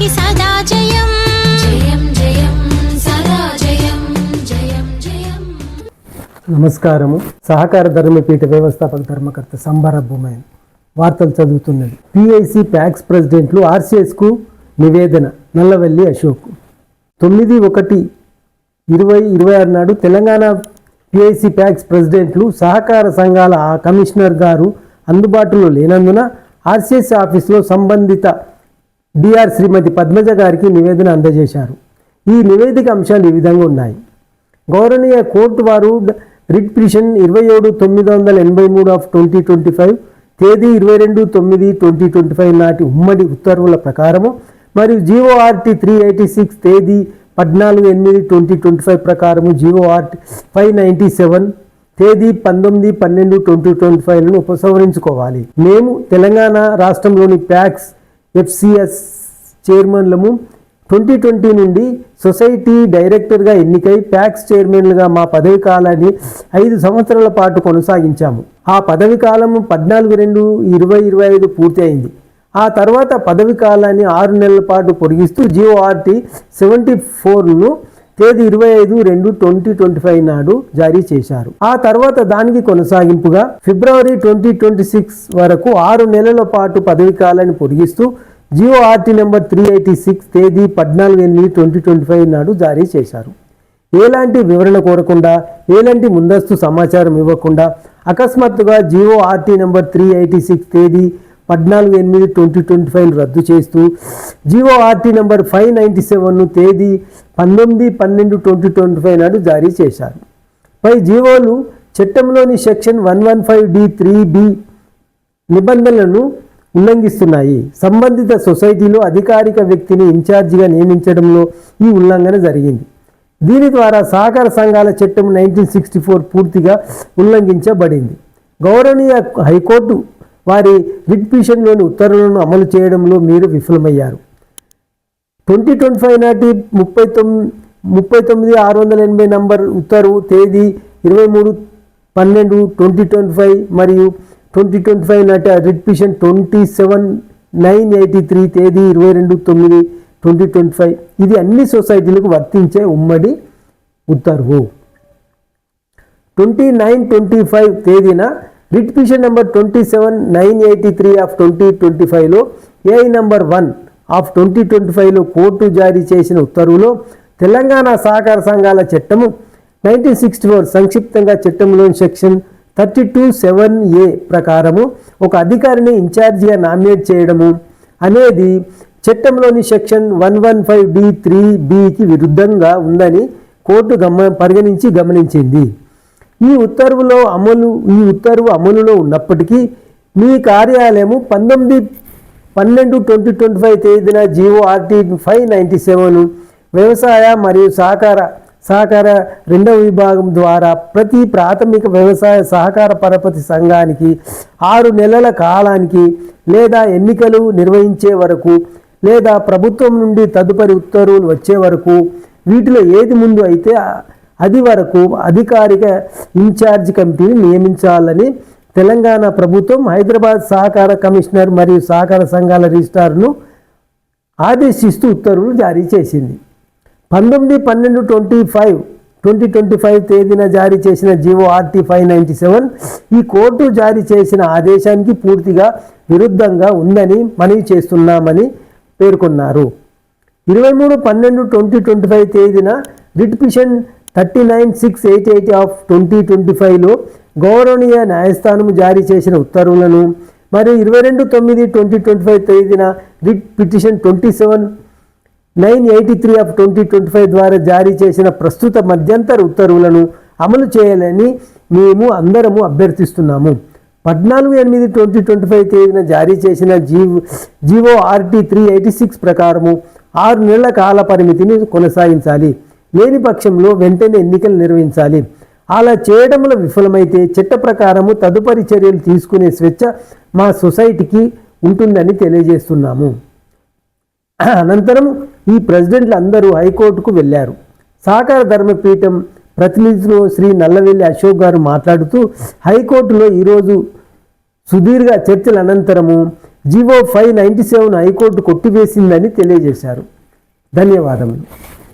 కి సదా జయం జయం జయం సదా జయం జయం జయం. నమస్కారము. సహకార ధర్మపీఠ వ్యవస్థాపక ధర్మకర్త సంబర భూమయ్య వార్తలు చదువుతున్నది. పిఐసి ప్యాక్స్ ప్రెసిడెంట్లు ఆర్సిఎస్కు నివేదన. నల్లవెల్లి అశోక్ 9/1/2026 నాడు తెలంగాణ పిఐసి ప్యాక్స్ ప్రెసిడెంట్లు సహకార సంఘాల కమిషనర్ గారు అందుబాటులో లేనందున ఆర్సిఎస్ ఆఫీసులో సంబంధిత డిఆర్ శ్రీమతి పద్మజ గారికి నివేదన అందజేశారు. ఈ నివేదిక అంశాలు ఈ విధంగా ఉన్నాయి. గౌరవనీయ కోర్టు వారు రిట్ పిటిషన్ 27/983/2025 తేదీ 22/9/2025 నాటి ఉమ్మడి ఉత్తర్వుల ప్రకారము మరియు జీఓఆర్టీ 386 తేదీ 14/8/2025 ప్రకారము జీఓఆర్టీ 597 తేదీ 19/12/2025లను ఉపసంహరించుకోవాలి. మేము తెలంగాణ రాష్ట్రంలోని ప్యాక్స్ ఎఫ్సిఎస్ చైర్మన్లము 2020 నుండి సొసైటీ డైరెక్టర్గా ఎన్నికై ప్యాక్స్ చైర్మన్లుగా మా పదవి కాలాన్ని 5 సంవత్సరాల పాటు కొనసాగించాము. ఆ పదవి కాలము 14/2/2025 పూర్తి అయింది. ఆ తర్వాత పదవి కాలాన్ని 6 నెలల పాటు పొడిగిస్తూ జీఓఆర్టీ 74ను తేదీ 25/2/2025 నాడు జారీ చేశారు. ఆ తర్వాత దానికి కొనసాగింపుగా ఫిబ్రవరి 2026 వరకు 6 నెలల పాటు పదవి కాలాన్ని పొడిగిస్తూ జీఓఆర్టీ నెంబర్ 386 తేదీ 14/8/2025 నాడు జారీ చేశారు. ఎలాంటి వివరణ కోరకుండా, ఎలాంటి ముందస్తు సమాచారం ఇవ్వకుండా అకస్మాత్తుగా జీఓఆర్టీ నెంబర్ 386 తేదీ 14/8/2025 రద్దు చేస్తూ జీఓఆర్టీ నెంబర్ 597ను తేదీ 19/12/2025 నాడు జారీ చేశారు. పై జీవోలు చట్టంలోని సెక్షన్ 115D3B నిబంధనలను ఉల్లంఘిస్తున్నాయి. సంబంధిత సొసైటీలో అధికారిక వ్యక్తిని ఇన్ఛార్జిగా నియమించడంలో ఈ ఉల్లంఘన జరిగింది. దీని ద్వారా సహకార సంఘాల చట్టం 1964 పూర్తిగా ఉల్లంఘించబడింది. గౌరవనీయ హైకోర్టు వారి రిట్ పిటిషన్లోని ఉత్తర్వులను అమలు చేయడంలో మీరు విఫలమయ్యారు. 2025 నాటి 39/680 నంబర్ ఉత్తర్వు తేదీ 23/12/2025 మరియు 2025 నాటి రిట్ పిటిషన్ 27/983 తేదీ 22/9/2025 ఇది అన్ని సొసైటీలకు వర్తించే ఉమ్మడి ఉత్తర్వు. 29/25 తేదీన రిట్ పిటిషన్ నెంబర్ 27/983/2025లో ఏఐ నెంబర్ 1/2025లో కోర్టు జారీ చేసిన ఉత్తర్వులో తెలంగాణ సహకార సంఘాల చట్టము 1964 సంక్షిప్తంగా చట్టంలోని సెక్షన్ 32(7)A ప్రకారము ఒక అధికారిని ఇన్ఛార్జిగా నామినేట్ చేయడము అనేది చట్టంలోని సెక్షన్ 115D3Bకి విరుద్ధంగా ఉందని కోర్టు గమనించింది. ఈ ఉత్తర్వు అమలులో ఉన్నప్పటికీ మీ కార్యాలయము 19/12/2025 తేదీన జీఓఆర్టీ 597 వ్యవసాయ మరియు సహకార 2వ విభాగం ద్వారా ప్రతి ప్రాథమిక వ్యవసాయ సహకార పరపతి సంఘానికి 6 నెలల కాలానికి లేదా ఎన్నికలు నిర్వహించే వరకు లేదా ప్రభుత్వం నుండి తదుపరి ఉత్తర్వులు వచ్చే వరకు వీటిలో ఏది ముందు అయితే అది వరకు అధికారిక ఇన్ఛార్జ్ కమిటీని నియమించాలని తెలంగాణ ప్రభుత్వం హైదరాబాద్ సహకార కమిషనర్ మరియు సహకార సంఘాల రిజిస్ట్రార్ను ఆదేశిస్తూ ఉత్తర్వులు జారీ చేసింది. 19/12/2025 తేదీన జారీ చేసిన జీఓఆర్టీ 597 ఈ కోర్టు జారీ చేసిన ఆదేశానికి పూర్తిగా విరుద్ధంగా ఉందని మనవి చేస్తున్నామని పేర్కొన్నారు. 23/12/2025 తేదీన రిట్ పిటిషన్ 39/688/2025లో గౌరవనీయ న్యాయస్థానము జారీ చేసిన ఉత్తర్వులను మరియు 22/9/2025 తేదీన రిట్ పిటిషన్ 27/983/2025 ద్వారా జారీ చేసిన ప్రస్తుత మధ్యంతర ఉత్తర్వులను అమలు చేయాలని మేము అందరము అభ్యర్థిస్తున్నాము. 14/8/2025 తేదీన జారీ చేసిన జీఓఆర్టీ 386 ప్రకారము 6 నెలల కాల పరిమితిని కొనసాగించాలి. లేని పక్షంలో వెంటనే ఎన్నికలు నిర్వహించాలి. అలా చేయడంలో విఫలమైతే చట్ట ప్రకారము తదుపరి చర్యలు తీసుకునే స్వేచ్ఛ మా సొసైటీకి ఉంటుందని తెలియజేస్తున్నాము. అనంతరం ఈ ప్రెసిడెంట్లు అందరూ హైకోర్టుకు వెళ్ళారు. సహకార ధర్మపీఠం ప్రతినిధులు శ్రీ నల్లవెల్లి అశోక్ గారు మాట్లాడుతూ హైకోర్టులో ఈరోజు సుదీర్ఘ చర్చల అనంతరము జీవో 597 హైకోర్టు కొట్టివేసిందని తెలియజేశారు. ధన్యవాదములు.